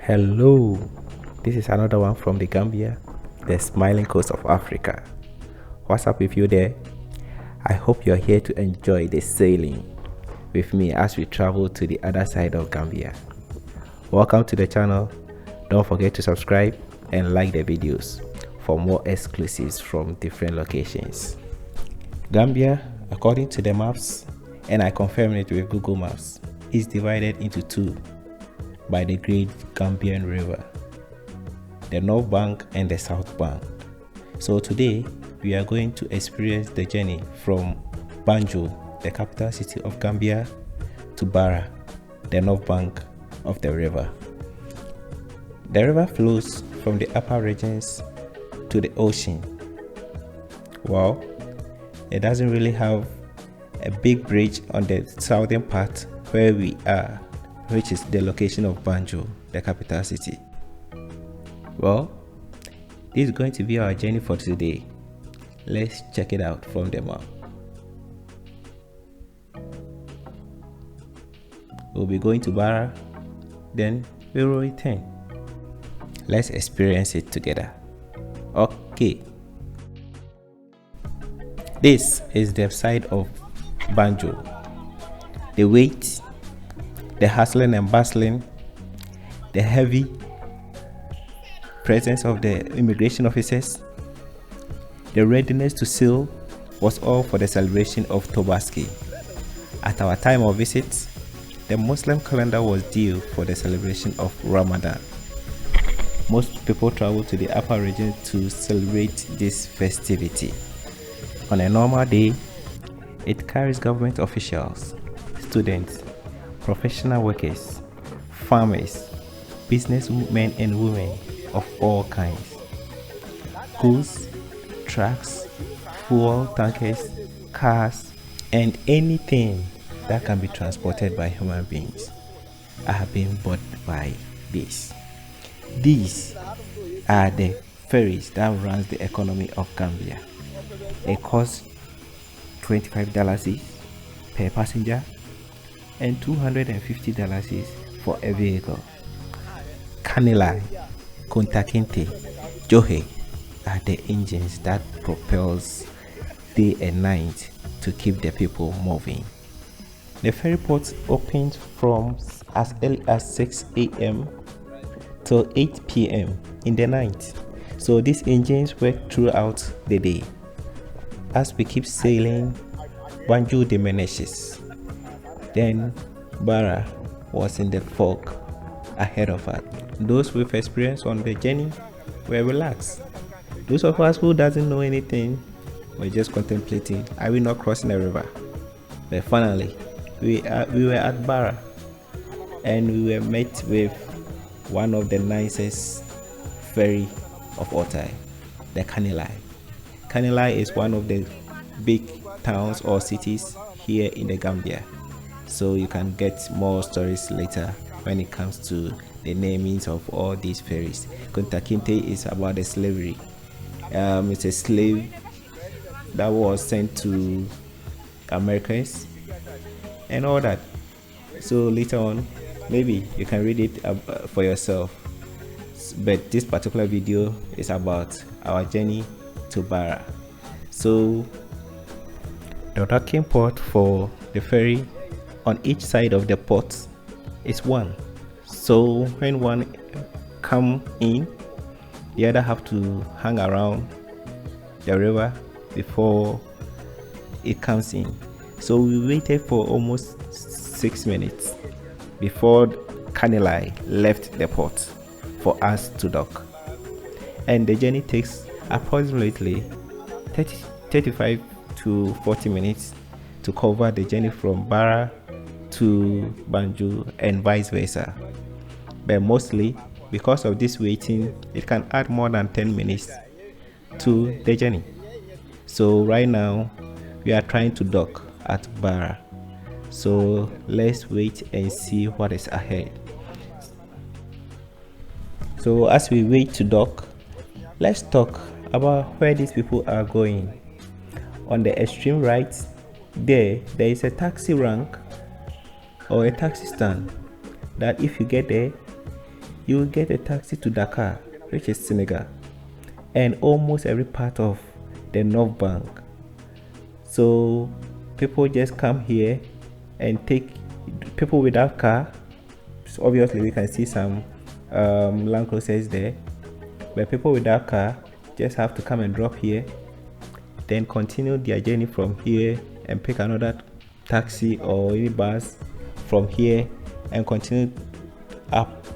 Hello, this is another one from the Gambia, the smiling coast of Africa. What's up with you there? I hope you're here to enjoy the sailing with me as we travel to the other side of Gambia. Welcome to the channel. Don't forget to subscribe and like the videos for more exclusives from different locations. Gambia, according to the maps, and I confirmed it with Google Maps, is divided into two by the Great Gambian River, the North Bank and the South Bank. So today we are going to experience the journey from Banjul, the capital city of Gambia, to Barra, the North Bank of the river. The river flows from the upper regions to the ocean. Well, it doesn't really have a big bridge on the southern part where we are, which is the location of Banjul, the capital city. Well, this is going to be our journey for today. Let's check it out from the map. We'll be going to Barra, then we will return. Let's experience it together. Okay. This is the side of Banjul. The weight, the hustling and bustling, the heavy presence of the immigration officers, the readiness to sail was all for the celebration of Tobaski. At our time of visit, the Muslim calendar was due for the celebration of Ramadan. Most people travel to the upper region to celebrate this festivity. On a normal day, it carries government officials, students, professional workers, farmers, businessmen and women of all kinds, goods, trucks, fuel tankers, cars, and anything that can be transported by human beings are being bought by this. These are the ferries that runs the economy of Gambia. It costs $25 per passenger and $250 for a vehicle. Kanilai, Kunta Kinte, Johe are the engines that propels day and night to keep the people moving. The ferry port opens from as early as 6 a.m. till 8 p.m. in the night. So these engines work throughout the day. As we keep sailing, Banjul diminishes. Then Barra was in the fog ahead of us. Those with experience on the journey were relaxed. Those of us who doesn't know anything were just contemplating, are we not crossing the river? But finally, we were at Barra and we were met with one of the nicest ferry of all time, the Kanilai. Kanilai is one of the big towns or cities here in the Gambia. So you can get more stories later when it comes to the namings of all these ferries. Kunta Kinte is about the slavery. It's a slave that was sent to Americans and all that. So later on, maybe you can read it for yourself. But this particular video is about our journey to Barra. So the docking port for the ferry on each side of the port is one. So when one come in, the other have to hang around the river before it comes in. So we waited for almost 6 minutes before Kanilai left the port for us to dock. And the journey takes approximately 35 to 40 minutes to cover the journey from Barra to Banjul and vice versa. But mostly because of this waiting, it can add more than 10 minutes to the journey. So right now we are trying to dock at Barra. So let's wait and see what is ahead. So as we wait to dock, let's talk about where these people are going. On the extreme right, there is a taxi rank or a taxi stand that if you get there, you will get a taxi to Dakar, which is Senegal, and almost every part of the North Bank. So people just come here and take people without car. So obviously we can see some Land Cruisers there, but people without car just have to come and drop here, then continue their journey from here and pick another taxi or any bus from here and continue up.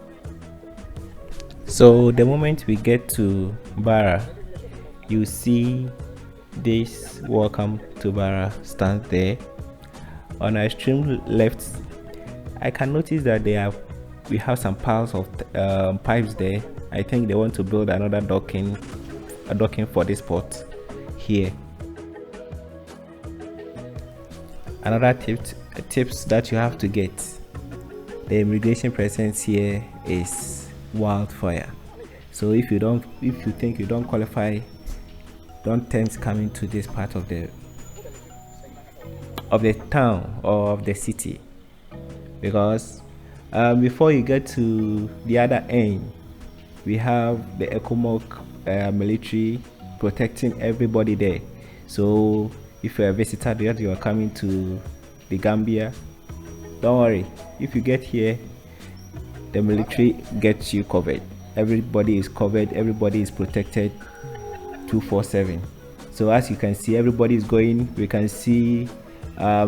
So the moment we get to Barra, you see this "Welcome to Barra" stand there. On our extreme left, I can notice that we have some piles of pipes there. I think they want to build another docking for this port here. Another tips that you have to get: the immigration presence here is wildfire. So if you think you don't qualify, don't tempt coming to this part of the town or of the city, because before you get to the other end, we have the ECOMOG military protecting everybody there. So if you're a visitor that you are coming to the Gambia, don't worry. If you get here, the military gets you covered. Everybody is covered, everybody is protected 247. So as you can see, everybody is going. We can see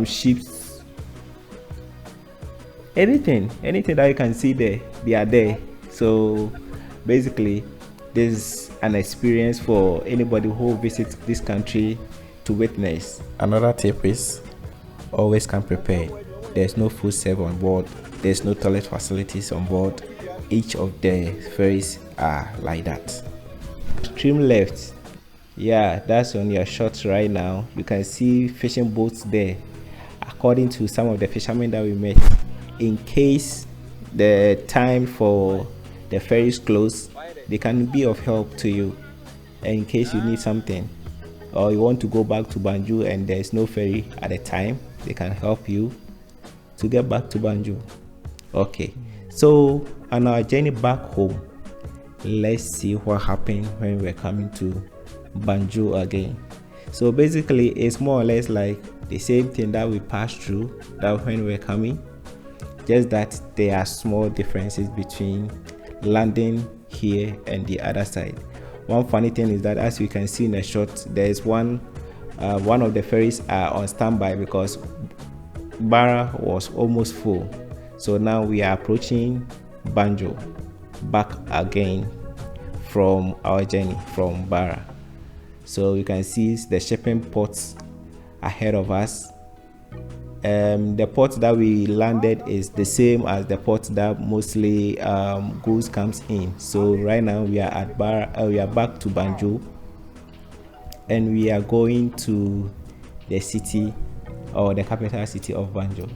ships, anything that you can see there, they are there. So basically, this is an experience for anybody who visits this country to witness. Another tip is always come prepared. There's no food served on board, there's no toilet facilities on board. Each of the ferries are like that. Extreme left, yeah, that's on your shot right now. You can see fishing boats there. According to some of the fishermen that we met, in case the time for the ferries close, they can be of help to you. And in case you need something or you want to go back to Banjul and there's no ferry at the time, they can help you to get back to Banjul. Okay, so on our journey back home, let's see what happened when we're coming to Banjul again. So basically, it's more or less like the same thing that we passed through that when we're coming, just that there are small differences between landing here and the other side. One funny thing is that, as you can see in the shot, there is one of the ferries are on standby because Barra was almost full. So now we are approaching Banjul back again from our journey from Barra. So you can see the shipping ports ahead of us. The port that we landed is the same as the port that mostly goods comes in. So right now we are at Barra, we are back to Banjul, and we are going to the city or the capital city of Banjul.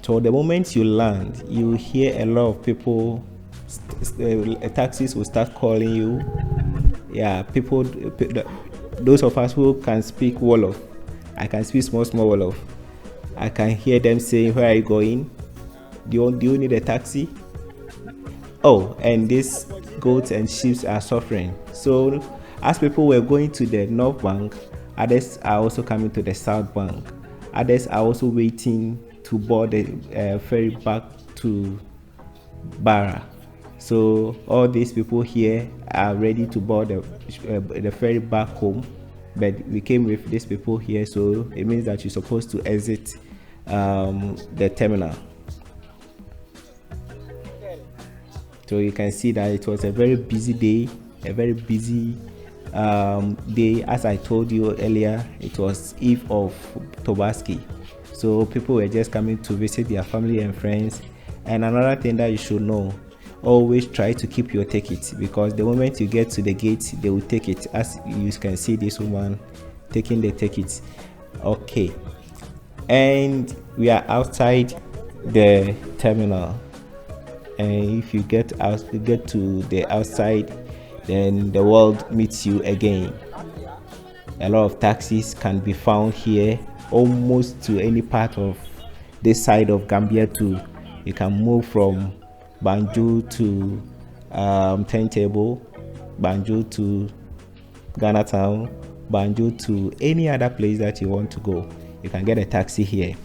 So the moment you land, you hear a lot of people, taxis will start calling you. Yeah, people, those of us who can speak Wolof, I can speak small Wolof, I can hear them saying, "Where are you going? Do you need a taxi?" Oh, and these goats and sheep are suffering. So as people were going to the North Bank, others are also coming to the South Bank. Others are also waiting to board the ferry back to Barra. So all these people here are ready to board the ferry back home, but we came with these people here, so it means that you're supposed to exit the terminal. So you can see that it was a very busy day, day. As I told you earlier, it was Eve of Tobaski, so people were just coming to visit their family and friends. And another thing that you should know, always try to keep your tickets, because the moment you get to the gate, they will take it. As you can see this woman taking the tickets. Okay, and we are outside the terminal, and if you get to the outside, then the world meets you again. A lot of taxis can be found here, almost to any part of this side of Gambia to, you can move from Banjul to Turntable, Banjul to Ghana Town, Banjul to any other place that you want to go. You can get a taxi here.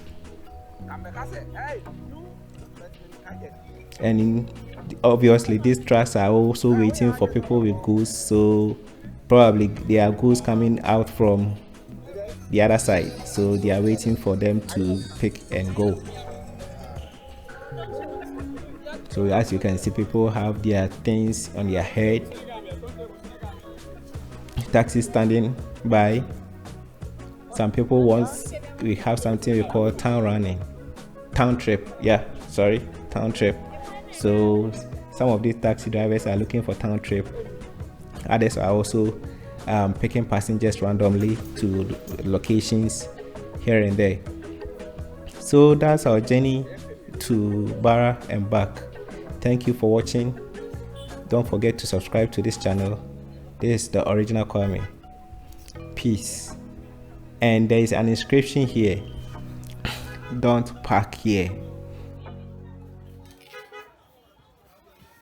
And obviously these trucks are also waiting for people with goods, so probably there are goods coming out from the other side, so they are waiting for them to pick and go. So as you can see, people have their things on their head. Taxi standing by. Some people we have something we call town trip. Town trip. So some of these taxi drivers are looking for town trip. Others are also picking passengers randomly to locations here and there. So that's our journey to Barra and back. Thank you for watching. Don't forget to subscribe to this channel. This is the original Kwame. Peace. And there is an inscription here. Don't park here.